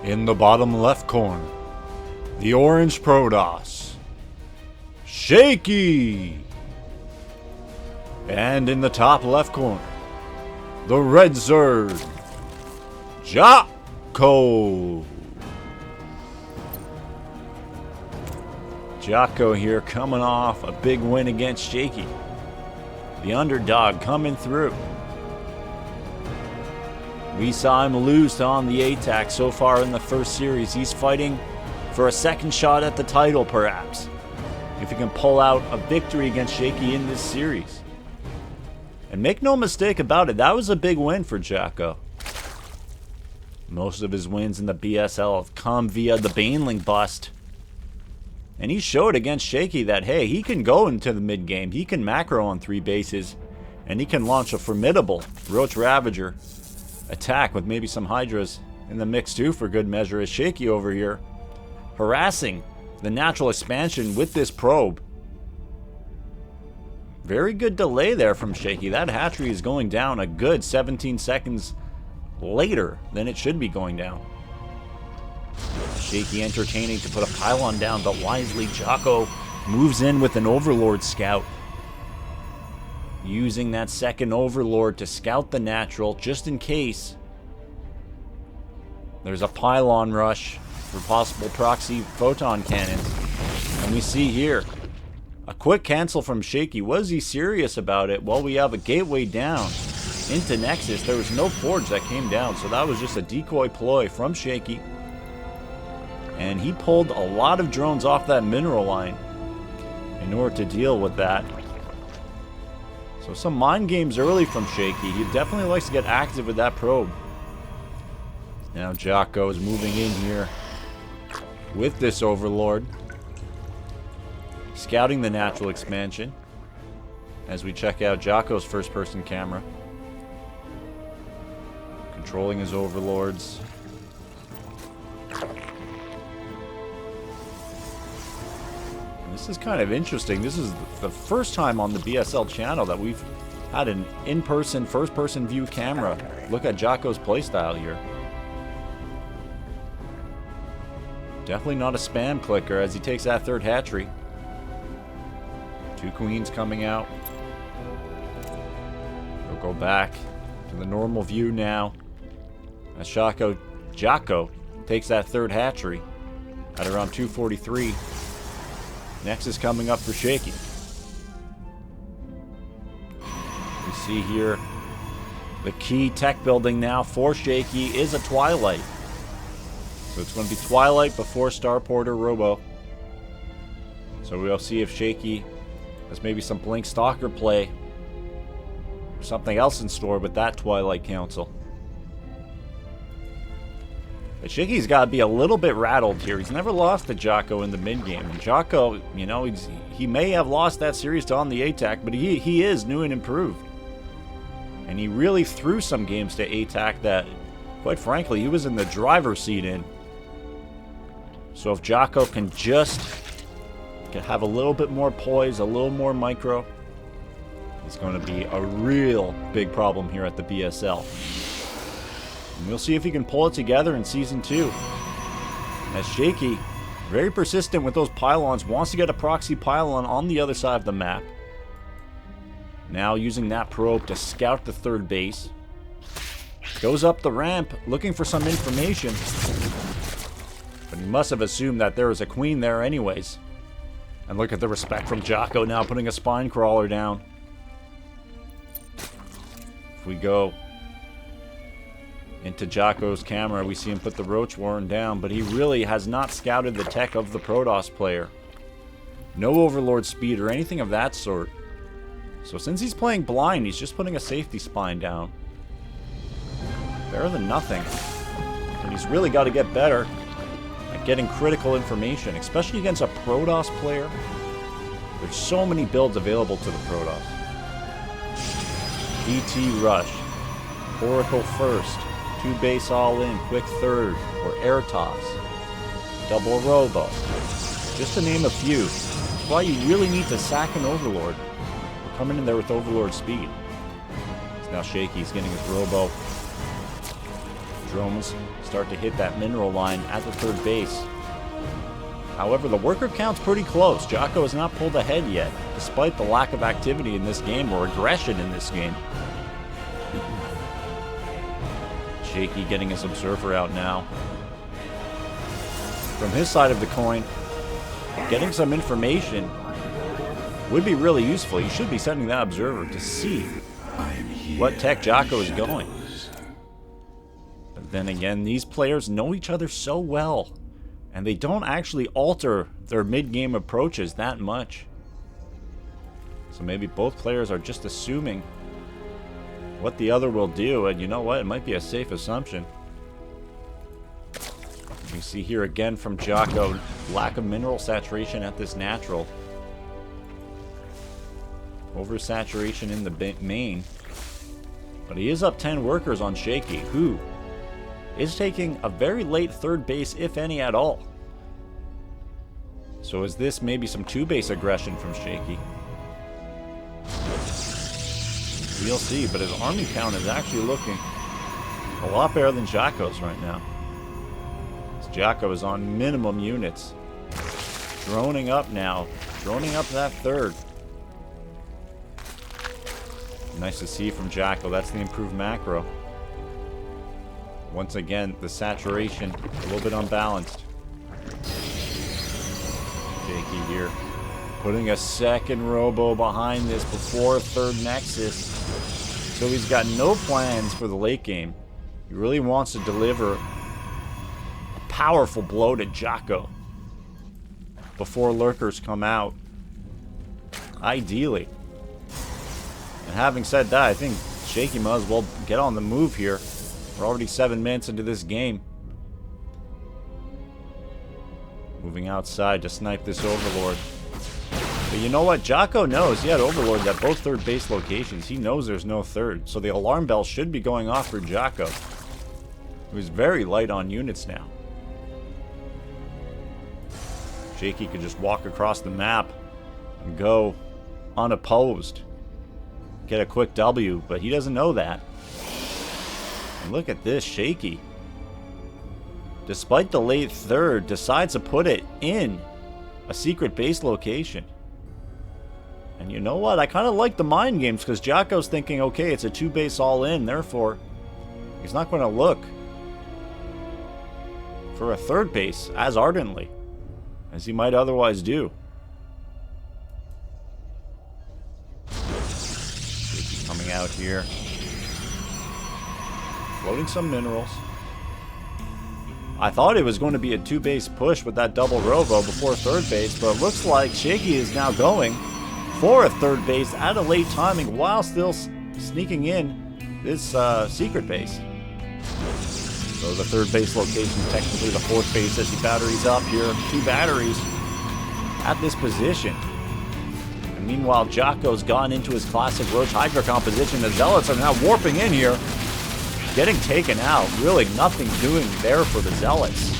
In the bottom left corner, the orange Protoss, Shaky. And in the top left corner, the red Zerg, Jaco. Jaco here coming off a big win against Shaky. The underdog coming through. We saw him lose on the ATAC so far in the first series. He's fighting for a second shot at the title, perhaps, if he can pull out a victory against Shaky in this series. And make no mistake about it, that was a big win for Jaco. Most of his wins in the BSL have come via the Baneling bust. And he showed against Shaky that, hey, he can go into the mid game, he can macro on 3 bases, and he can launch a formidable Roach Ravager attack with maybe some Hydras in the mix too for good measure, as Shaky over here harassing the natural expansion with this probe. Very good delay there from Shaky. That hatchery is going down a good 17 seconds later than it should be going down. Shaky entertaining to put a pylon down, but wisely Jaco moves in with an Overlord scout. Using that second Overlord to scout the natural just in case there's a pylon rush for possible proxy photon cannons. And we see here a quick cancel from Shaky. Was he serious about it? Well, we have a gateway down into Nexus. There was no forge that came down, so that was just a decoy ploy from Shaky. And he pulled a lot of drones off that mineral line in order to deal with that. So some mind games early from Shaky. He definitely likes to get active with that probe. Now Jaco is moving in here with this Overlord, scouting the natural expansion as we check out Jaco's first person camera, controlling his Overlords. This is kind of interesting. This is the first time on the BSL channel that we've had an in-person, first-person view camera look at Jaco's playstyle here. Definitely not a spam clicker as he takes that third hatchery. 2 queens coming out. We'll go back to the normal view now as Jaco takes that third hatchery at around 243. Nexus coming up for Shaky. We see here the key tech building now for Shaky is a Twilight. So it's going to be Twilight before Starporter Robo. So we'll see if Shaky has maybe some Blink Stalker play or something else in store with that Twilight Council. But Shaky's got to be a little bit rattled here. He's never lost to Jaco in the mid-game. And Jaco, you know, he may have lost that series to On the ATAC, but he is new and improved. And he really threw some games to ATAC that, quite frankly, he was in the driver's seat in. So if Jaco can just have a little bit more poise, a little more micro, it's going to be a real big problem here at the BSL. And we'll see if he can pull it together in Season 2. As Shaky, very persistent with those pylons, wants to get a proxy pylon on the other side of the map. Now using that probe to scout the third base. Goes up the ramp looking for some information. But he must have assumed that there was a queen there anyways. And look at the respect from Jaco now putting a spine crawler down. If we go into Jaco's camera, we see him put the Roach Warren down, but he really has not scouted the tech of the Protoss player. No Overlord speed or anything of that sort. So since he's playing blind, he's just putting a safety spine down. Better than nothing. And he's really got to get better at getting critical information, especially against a Protoss player. There's so many builds available to the Protoss. DT Rush, Oracle First, 2 base all in, quick third, or air toss, double robo, just to name a few. That's why you really need to sack an Overlord. We're coming in there with Overlord speed. So now Shaky's getting his robo, Drones start to hit that mineral line at the third base. However, the worker count's pretty close. Jaco has not pulled ahead yet, despite the lack of activity in this game, or aggression in this game. Shaky getting his observer out now. From his side of the coin, getting some information would be really useful. You should be sending that observer to see what tech Jaco is going. But then again, these players know each other so well, and they don't actually alter their mid-game approaches that much. So maybe both players are just assuming what the other will do, and you know what? It might be a safe assumption. You see here again from Jaco, lack of mineral saturation at this natural. Oversaturation in the main. But he is up 10 workers on Shaky, who is taking a very late third base, if any at all. So is this maybe some two-base aggression from Shaky? We'll see, but his army count is actually looking a lot better than Jaco's right now. Jaco is on minimum units. Droning up now. Droning up that third. Nice to see from Jaco. That's the improved macro. Once again, the saturation a little bit unbalanced. Shaky here. Putting a second robo behind this before third nexus. So he's got no plans for the late game. He really wants to deliver powerful blow to Jaco before lurkers come out, ideally. And having said that, I think Shaky might as well get on the move here. We're already 7 minutes into this game. Moving outside to snipe this Overlord. But you know what? Jaco knows he had Overlord at both third base locations. He knows there's no third, so the alarm bell should be going off for Jaco, who's very light on units now. Shaky could just walk across the map and go unopposed. Get a quick W, but he doesn't know that. And look at this, Shaky. Despite the late third, decides to put it in a secret base location. And you know what? I kind of like the mind games, because Jaco's thinking, okay, it's a two-base all-in, therefore he's not going to look for a third base as ardently as he might otherwise do. Coming out here. Loading some minerals. I thought it was going to be a two-base push with that double robo before third base, but it looks like Shaky is now going for a third base at a late timing while still sneaking in this secret base. So the third base location, technically the fourth base as he batteries up here. 2 batteries at this position. And meanwhile, Jaco's gone into his classic Roach Hydra composition. The Zealots are now warping in here, getting taken out. Really nothing doing there for the Zealots.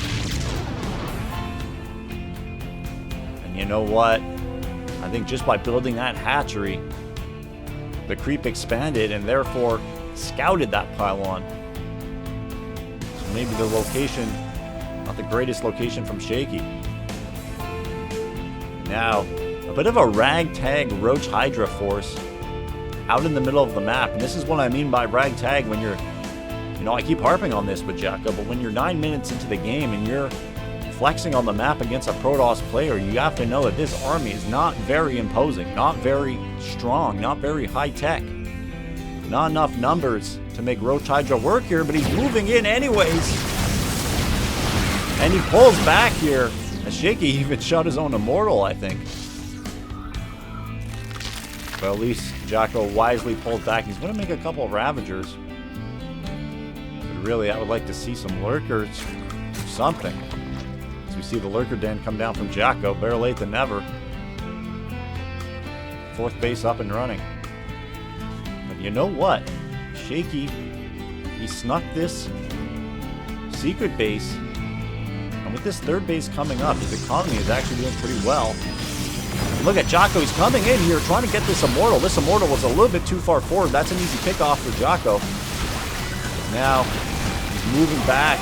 And you know what? I think just by building that hatchery, the creep expanded and therefore scouted that pylon. So maybe the location, not the greatest location from Shaky. Now, a bit of a ragtag Roach Hydra force out in the middle of the map. And this is what I mean by ragtag when you're, you know, I keep harping on this with Jaco, but when you're 9 minutes into the game and you're flexing on the map against a Protoss player, you have to know that this army is not very imposing, not very strong, not very high-tech. Not enough numbers to make Roach Hydra work here, but he's moving in anyways. And he pulls back here. And Shaky even shot his own Immortal, I think. But at least Jaco wisely pulled back. He's going to make a couple of Ravagers. But really, I would like to see some Lurkers or something. As we see the Lurker Den come down from Jaco. Better late than never. Fourth base up and running. But you know what? Shaky, he snuck this secret base. And with this third base coming up, his economy is actually doing pretty well. And look at Jaco, he's coming in here trying to get this Immortal. This Immortal was a little bit too far forward. That's an easy pickoff for Jaco. Now, he's moving back.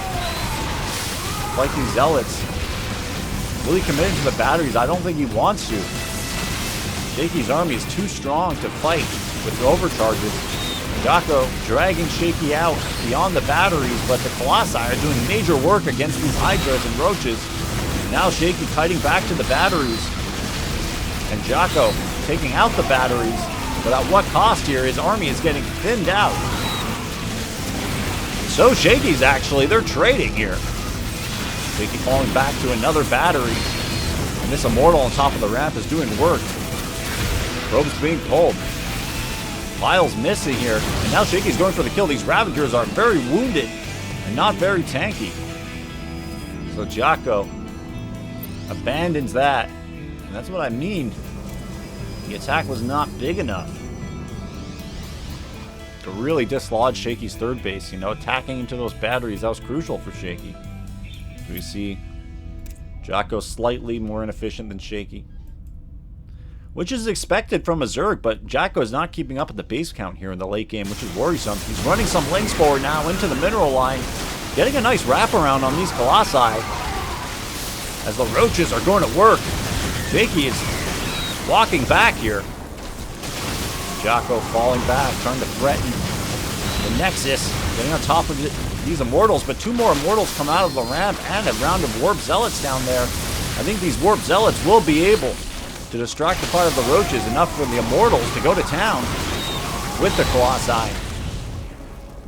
Like these zealots. Really committed to the batteries. I don't think he wants to. Shaky's army is too strong to fight with the overcharges. Jaco dragging Shaky out beyond the batteries, but the Colossi are doing major work against these Hydras and Roaches. Now Shaky kiting back to the batteries. And Jaco taking out the batteries. But at what cost here? His army is getting thinned out. So Shaky's actually, they're trading here. Shaky falling back to another battery. And this Immortal on top of the ramp is doing work. Probes being pulled. Miles missing here. And now Shaky's going for the kill. These Ravagers are very wounded and not very tanky. So Jaco abandons that. And that's what I mean. The attack was not big enough to really dislodge Shaky's third base. You know, attacking into those batteries, that was crucial for Shaky. We see Jaco slightly more inefficient than Shaky, which is expected from a Zerg, but Jaco is not keeping up at the base count here in the late game, which is worrisome. He's running some links forward now into the mineral line, getting a nice wraparound on these Colossi as the Roaches are going to work. Shaky is walking back here. Jaco falling back, trying to threaten the Nexus, getting on top of these Immortals, but two more Immortals come out of the ramp and a round of Warp Zealots down there. I think these Warp Zealots will be able to distract the fire of the Roaches enough for the Immortals to go to town with the Colossi.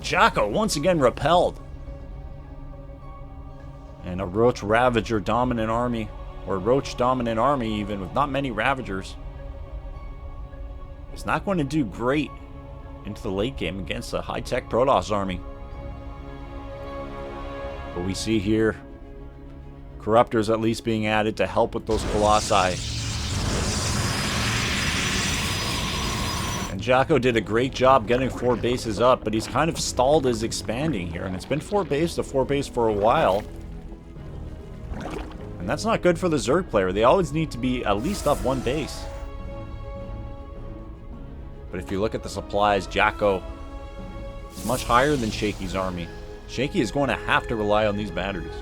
Jaco once again repelled. And a Roach Ravager dominant army, or Roach dominant army even, with not many Ravagers. It's not going to do great into the late game against a high-tech Protoss army. But we see here Corruptors at least being added to help with those Colossi. And Jaco did a great job getting 4 bases up, but he's kind of stalled his expanding here. And it's been 4 base to 4 base for a while. And that's not good for the Zerg player. They always need to be at least up 1 base. But if you look at the supplies, Jaco is much higher than Shaky's army. Shaky is going to have to rely on these batteries.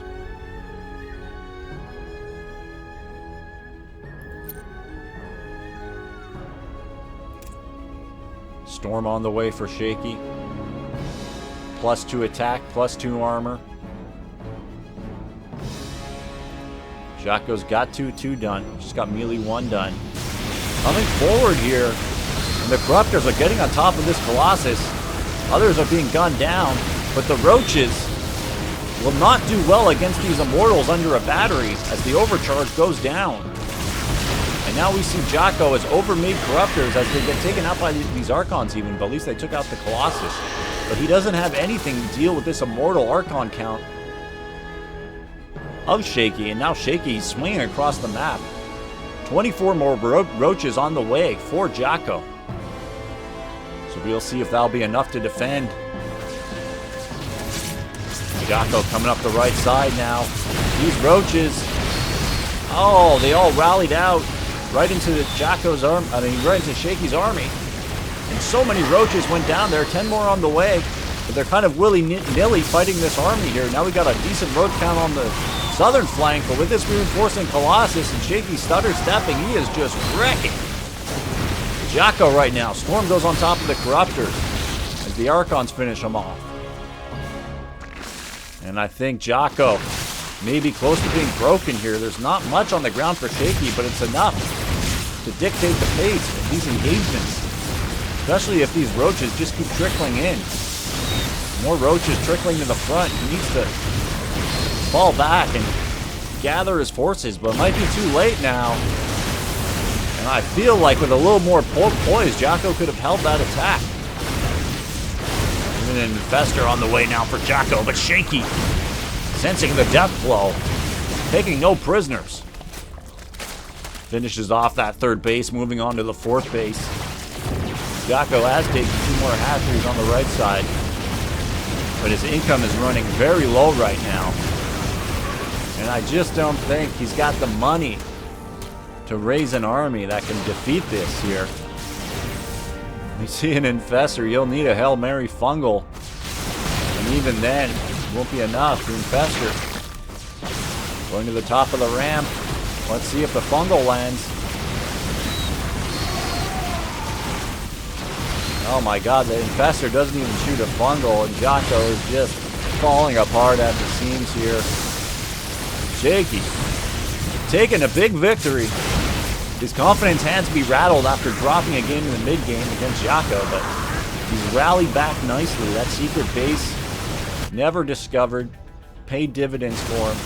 Storm on the way for Shaky. +2 attack, +2 armor. Jaco's got 2 done. Just got melee 1 done. Coming forward here. And the Corruptors are getting on top of this Colossus. Others are being gunned down. But the Roaches will not do well against these Immortals under a battery as the overcharge goes down. And now we see Jaco has overmade Corruptors as they get taken out by these Archons even, but at least they took out the Colossus. But he doesn't have anything to deal with this Immortal Archon count of Shaky, and now Shaky is swinging across the map. 24 more Roaches on the way for Jaco. So we'll see if that'll be enough to defend. Jaco coming up the right side now. These Roaches, oh, they all rallied out right into Jaco's arm. I mean, right into Shaky's army. And so many Roaches went down there. 10 more on the way, but they're kind of willy-nilly fighting this army here. Now we got a decent road count on the southern flank, but with this reinforcing Colossus and Shaky stutter stepping, he is just wrecking Jaco right now. Storm goes on top of the Corruptors as the Archons finish him off. And I think Jaco may be close to being broken here. There's not much on the ground for Shaky, but it's enough to dictate the pace of these engagements. Especially if these Roaches just keep trickling in. More Roaches trickling to the front. He needs to fall back and gather his forces, but it might be too late now. And I feel like with a little more poise, Jaco could have held that attack. Even an Infestor on the way now for Jaco, but Shaky sensing the death blow, taking no prisoners. Finishes off that 3rd base, moving on to the 4th base. Jaco has taken 2 more hatcheries on the right side, but his income is running very low right now. And I just don't think he's got the money to raise an army that can defeat this here. You see an Infestor, you'll need a Hail Mary Fungal. And even then, Won't be enough. The Infestor going to the top of the ramp. Let's see if the fungal lands. Oh my god, the Infestor doesn't even shoot a fungal, and Jaco is just falling apart at the seams here. Shaky taking a big victory. His confidence had to be rattled after dropping a game in the mid-game against Jaco, but he's rallied back nicely. That secret base, never discovered, paid dividends for him.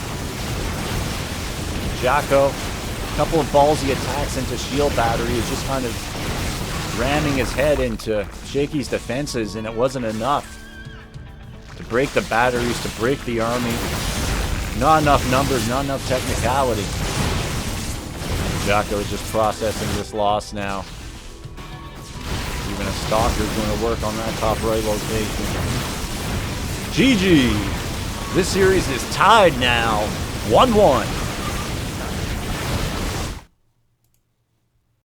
Jaco, a couple of ballsy attacks into shield battery, is just kind of ramming his head into Shaky's defenses, and it wasn't enough to break the batteries, to break the army. Not enough numbers, not enough technicality. Jaco is just processing this loss now. Even a Stalker is going to work on that top right location. GG! This series is tied now, 1-1.